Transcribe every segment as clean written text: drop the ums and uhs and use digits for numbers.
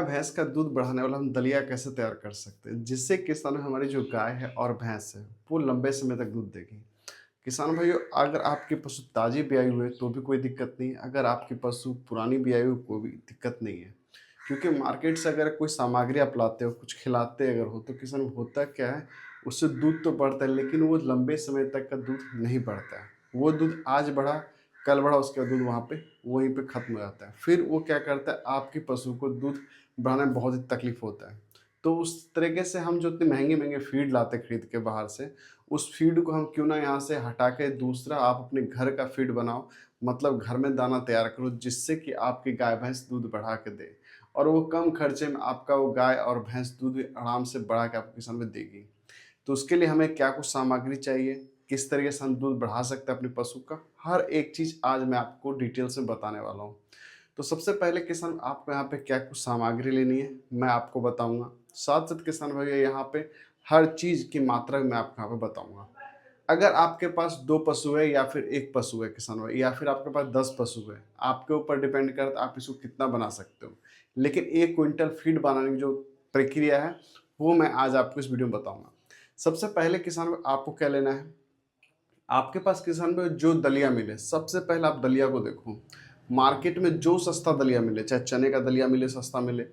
भैंस का दूध बढ़ाने वाला हम दलिया कैसे तैयार कर सकते हैं जिससे किसान हमारी जो गाय है और भैंस है वो लंबे समय तक दूध देगी। किसान भाइयों, अगर आपके पशु ताजी ब्याई हुए तो भी कोई दिक्कत नहीं है, अगर आपके पशु पुरानी ब्याई हुई कोई भी दिक्कत नहीं है। क्योंकि मार्केट से अगर कोई सामग्री आप लाते हो, कुछ खिलाते अगर हो तो किसान होता क्या है, उससे दूध तो बढ़ता है लेकिन वो लंबे समय तक का दूध नहीं बढ़ता है। वो दूध आज बढ़ा, कल बढ़ा, उसके बाद दूध वहाँ पे वहीं पे खत्म हो जाता है। फिर वो क्या करता है, आपके पशु को दूध बढ़ाने में बहुत ही तकलीफ होता है। तो उस तरीके से हम जो इतने महंगे-महंगे फ़ीड लाते हैं खरीद के बाहर से, उस फ़ीड को हम क्यों ना यहाँ से हटा के दूसरा आप अपने घर का फ़ीड बनाओ, मतलब घर में दाना तैयार करो जिससे कि आपकी गाय-भैंस दूध बढ़ा के दे और वो कम खर्चे में आपका वो गाय और भैंस दूध आराम से बढ़ा के आपको किसान में देगी। तो उसके लिए हमें क्या कुछ सामग्री चाहिए, किस तरीके से हम दूध बढ़ा सकते हैं अपने पशु का, हर एक चीज़ आज मैं आपको डिटेल से बताने वाला हूँ। तो सबसे पहले किसान आपको यहाँ पे क्या कुछ सामग्री लेनी है, मैं आपको बताऊँगा। साथ-साथ किसान भैया यहाँ पे हर चीज़ की मात्रा मैं आपको यहाँ पे बताऊँगा। अगर आपके पास 2 पशु है या फिर 1 पशु है किसान भाई, या फिर आपके पास 10 पशु है, आपके ऊपर डिपेंड करता है आप इसको कितना बना सकते हो। लेकिन 1 क्विंटल फीड बनाने की जो प्रक्रिया है, वो मैं आज आपको इस वीडियो में बताऊँगा। सबसे पहले किसान भाई आपको क्या लेना है, आपके पास किसान भाई जो दलिया मिले, सबसे पहले आप दलिया को देखो। मार्केट में जो सस्ता दलिया मिले, चाहे चने का दलिया मिले सस्ता मिले,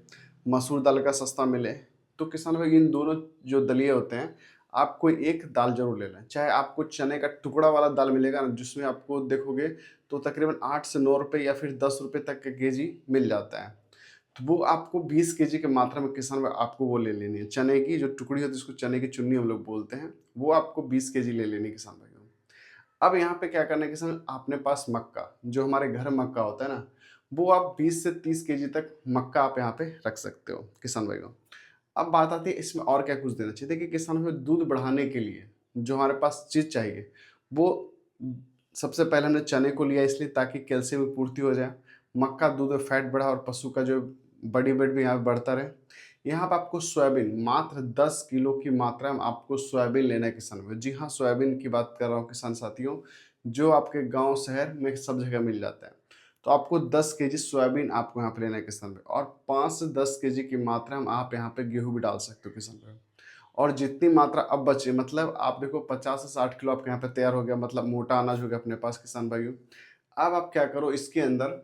मसूर दाल का सस्ता मिले, तो किसान भाई इन दोनों जो दलिए होते हैं, आप कोई एक दाल ज़रूर ले लें। चाहे आपको चने का टुकड़ा वाला दाल मिलेगा ना, जिसमें आपको देखोगे तो तकरीबन 8 से 9 रुपए या फिर 10 रुपए तक का केजी मिल जाता है। तो वो आपको 20 केजी की मात्रा में किसान भाई आपको वो ले लेनी है। चने की जो टुकड़ी होती है, जिसको चने की चुन्नी हम लोग बोलते हैं, वो आपको 20 केजी ले लेनी है किसान भाइयों। अब यहाँ पे क्या करना है किसान, अपने पास मक्का, जो हमारे घर में मक्का होता है ना, वो आप 20 से 30 केजी तक मक्का आप यहाँ पे रख सकते हो किसान भाइयों। अब बात आती है इसमें और क्या कुछ देना चाहिए। देखिए किसान भाई, दूध बढ़ाने के लिए जो हमारे पास चीज़ चाहिए, वो सबसे पहले हमने चने को लिया इसलिए ताकि कैल्शियम की पूर्ति हो जाए। मक्का दूध में फैट बढ़ा और पशु का जो बॉडी वेट भी यहाँ पे बढ़ता रहे। यहाँ पे आपको सोयाबीन मात्र 10 किलो की मात्रा में आपको सोयाबीन लेना है किसान भाई। जी हाँ, सोयाबीन की बात कर रहा हूँ किसान साथियों, जो आपके गाँव शहर में सब जगह मिल जाता है। तो आपको 10 केजी सोयाबीन आपको यहाँ पे लेना है किसान भाई, और 5 से 10 केजी की मात्रा में आप यहाँ पे गेहूँ भी डाल सकते हो किसान भाई। और जितनी मात्रा अब बचे, मतलब आप देखो 50 से 60 किलो आपके यहाँ पे तैयार हो गया, मतलब मोटा अनाज हो गया अपने पास किसान भाइयों। अब आप क्या करो, इसके अंदर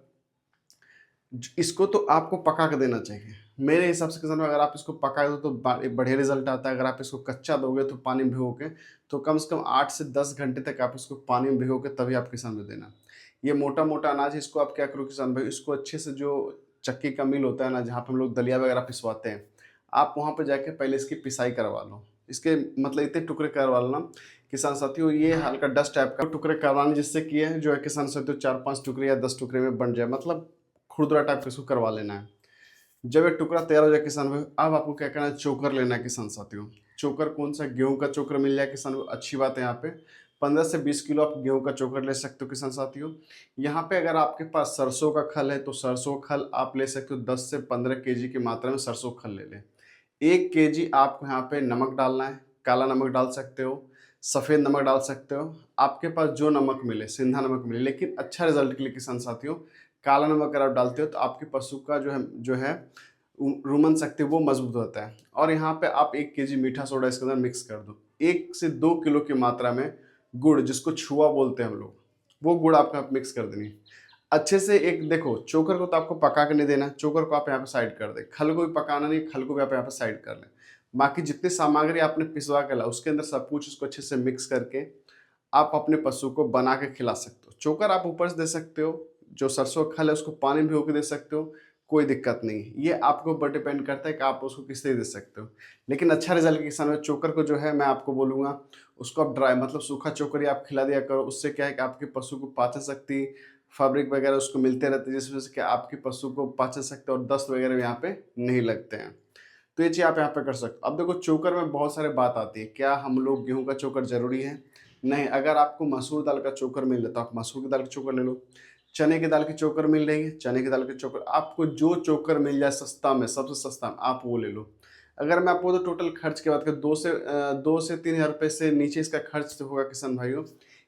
इसको तो आपको पका के देना चाहिए। मेरे हिसाब से किसान भाई, अगर आप इसको पका दो तो एक बढ़िया रिजल्ट आता है। अगर आप इसको कच्चा दोगे तो पानी में भिगो के, तो कम से कम 8 से 10 घंटे तक आप इसको पानी में भिगो के तभी आप किसान में देना। ये मोटा मोटा अनाज है, इसको आप क्या करो किसान भाई, इसको अच्छे से जो चक्की का मिल होता है ना, जहाँ पे हम लोग दलिया वगैरह पिसवाते हैं, आप वहाँ पे जाके पहले इसकी पिसाई करवा लो। इसके मतलब इतने टुकड़े करवा लेना किसान साथियों, ये हल्का डस्ट टाइप का टुकड़े करवाने, जिससे कि है जो है किसान साथियों 4-5 टुकड़े या 10 टुकड़े में बन जाए, मतलब खुरदुरा टाइप का इसको करवा लेना है। जब ये टुकड़ा तैयार हो जाए किसान भाई, अब आपको क्या करना है, चोकर लेना है किसान साथियों। चोकर कौन सा, गेहूं का चोकर मिल जाए किसान भाई, अच्छी बात है। यहाँ पे 15 से 20 किलो आप गेहूं का चोकर ले सकते हो किसान साथियों। यहाँ पे अगर आपके पास सरसों का खल है तो सरसों खल आप ले सकते हो, 10 से 15 केजी की मात्रा में सरसों खल ले लें। 1 केजी आपको यहाँ पे नमक डालना है, काला नमक डाल सकते हो, सफ़ेद नमक डाल सकते हो, आपके पास जो नमक मिले, सिंधा नमक मिले। लेकिन अच्छा रिजल्ट के लिए किसान साथियों, काला नमक अगर आप डालते हो तो आपके पशु का जो है रुमन शक्ति वो मजबूत होता है। और यहाँ पे आप 1 केजी मीठा सोडा इसके अंदर मिक्स कर दो। 1 से 2 किलो की मात्रा में गुड़, जिसको छुआ बोलते हैं हम लोग, वो गुड़ आपको यहाँ पे मिक्स कर देनी है। अच्छे से एक देखो, चोकर को तो आपको पका के नहीं देना, चोकर को आप यहाँ पे साइड कर दें। खल को भी पकाना नहीं, खल को भी आप यहाँ पे साइड कर लें। बाकी जितनी सामग्री आपने पिसवा के ला, उसके अंदर सब कुछ उसको अच्छे से मिक्स करके आप अपने पशु को बना के खिला सकते हो। चोकर आप ऊपर से दे सकते हो, जो सरसों का खल है उसको पानी में भिगो के दे सकते हो, कोई दिक्कत नहीं है। ये आपके ऊपर डिपेंड करता है कि आप उसको किस तरह दे सकते हो। लेकिन अच्छा रिजल्ट के समय चोकर को जो है मैं आपको बोलूँगा, उसको आप ड्राई मतलब सूखा चोकर ही आप खिला दिया करो। उससे क्या है कि आपके पशु को पाचन शक्ति, फैब्रिक वगैरह उसको मिलते रहते हैं, जिस वजह से क्या आपके पशु को पाचन शक्ति और दस्त वगैरह यहाँ पे नहीं लगते हैं। तो ये चीज़ आप यहाँ पे कर सकते हो। अब देखो चोकर में बहुत सारे बात आती है, क्या हम लोग गेहूँ का चोकर ज़रूरी है? नहीं, अगर आपको मसूर दाल का चोकर मिल जाता है, आप मसूर की दाल का चोकर ले लो। चने की दाल की चोकर मिल रही है, चने की दाल की चोकर, आपको जो चोकर मिल जाए सस्ता में, सबसे सस्ता में, आप वो ले लो। अगर मैं आपको तो टोटल खर्च की बात करूँ, 2 से 3 हज़ार रुपये से नीचे इसका खर्च तो होगा किसान भाइयों।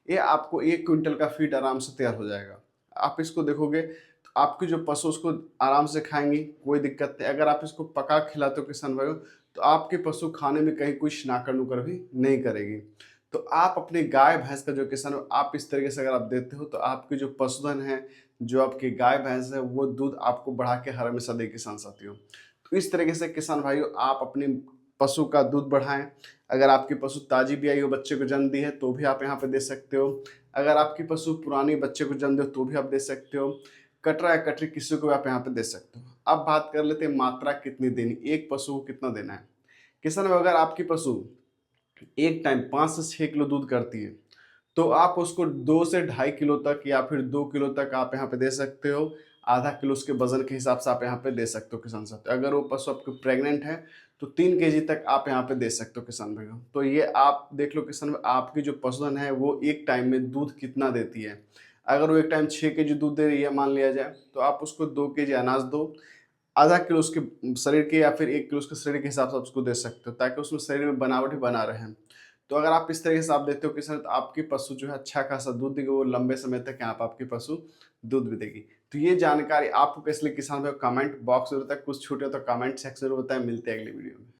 ये आपको 1 क्विंटल का फीड आराम से तैयार हो जाएगा। आप इसको देखोगे तो आपके जो पशु उसको आराम से खाएंगी, कोई दिक्कत नहीं। अगर आप इसको पका खिलाते हो किसान भाइयों, तो आपके पशु खाने में कहीं कोई शिनाकर नुकर भी नहीं करेगी। तो आप अपने गाय भैंस का जो किसान हो, आप इस तरीके से अगर आप देते हो, तो आपके जो पशुधन है, जो आपकी गाय भैंस है, वो दूध आपको बढ़ा के हर हमेशा दे किसान साथियों। तो इस तरीके से किसान भाइयों आप अपने पशु का दूध बढ़ाएं। अगर आपकी पशु ताजी ब्याई हो, बच्चे को जन्म दी है, तो भी आप यहाँ पे दे सकते हो। अगर आपकी पशु पुरानी बच्चे को जन्म दे तो भी आप दे सकते हो। कटरा या कटरी किसी को भी आप यहाँ पे दे सकते हो। अब बात कर लेते हैं मात्रा कितनी देनी, एक पशु को कितना देना है। किसान भाई अगर आपकी पशु एक टाइम 5 से 6 किलो दूध करती है, तो आप उसको 2 से ढाई किलो तक या फिर 2 किलो तक आप यहाँ पे दे सकते हो। आधा किलो उसके वजन के हिसाब से आप यहाँ पे दे सकते हो किसान साथियों। अगर वो पशु आपको प्रेग्नेंट है तो 3 केजी तक आप यहाँ पे दे सकते हो किसान भाइयों। तो ये आप देख लो किसान भाई, आपकी जो पशुधन है वो एक टाइम में दूध कितना देती है। अगर वो एक टाइम 6 केजी दूध दे रही है मान लिया जाए, तो आप उसको 2 केजी अनाज दो, आधा किलो उसके शरीर के या फिर 1 किलो उसके शरीर के हिसाब से आप उसको दे सकते हो, ताकि उसमें शरीर में बनावट ही बना रहे। तो अगर आप इस तरीके से आप देते हो किसान, तो आपकी पशु जो है अच्छा खासा दूध देगी, वो लंबे समय तक यहाँ पे आपकी पशु दूध भी देगी। तो ये जानकारी आपको कैसे लगी किसान भाई, कमेंट बॉक्स में बताएं। कुछ छूटे तो कमेंट सेक्शन में बताएं। मिलते हैं अगली वीडियो में।